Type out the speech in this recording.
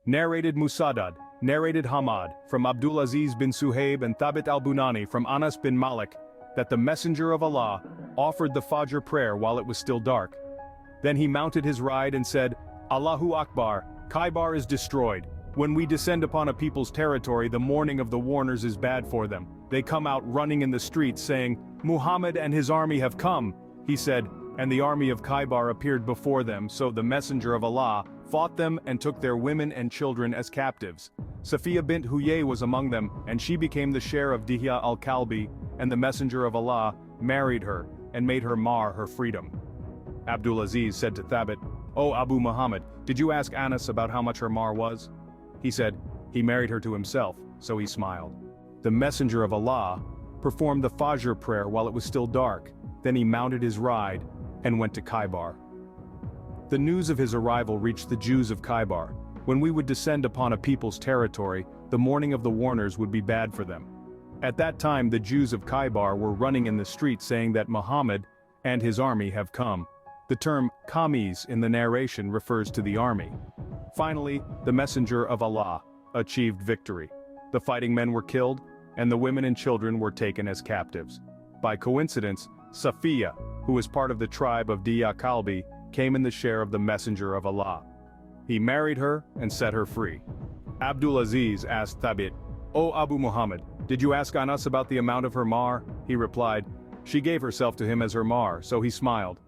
Narrated Musaddad, narrated Hamad, from Abdulaziz bin Suhaib and Thabit al-Bunani from Anas bin Malik, that the Messenger of Allah offered the Fajr prayer while it was still dark. Then he mounted his ride and said, Allahu Akbar, Khaybar is destroyed. When we descend upon a people's territory, the mourning of the warners is bad for them. They come out running in the streets saying, Muhammad and his army have come. He said, and the army of Khaybar appeared before them, so the Messenger of Allah fought them and took their women and children as captives. Safiya bint Huyay was among them, and she became the share of Dihya al-Kalbi, and the Messenger of Allah married her and made her mar her freedom. Abdulaziz said to Thabit, O Abu Muhammad, did you ask Anas about how much her mar was? He said, he married her to himself, so he smiled. The Messenger of Allah performed the Fajr prayer while it was still dark, then he mounted his ride and went to Khaybar. The news of his arrival reached the Jews of Khaybar. When we would descend upon a people's territory, the mourning of the warners would be bad for them. At that time the Jews of Khaybar were running in the street saying that Muhammad and his army have come. The term Qamis in the narration refers to the army. Finally, the Messenger of Allah achieved victory. The fighting men were killed, and the women and children were taken as captives. By coincidence, Safiya, who was part of the tribe of Dihya Kalbi, came in the share of the Messenger of Allah. He married her and set her free. Abdulaziz asked Thabit, O Abu Muhammad, did you ask Anas about the amount of her mar? He replied, she gave herself to him as her mar, so he smiled.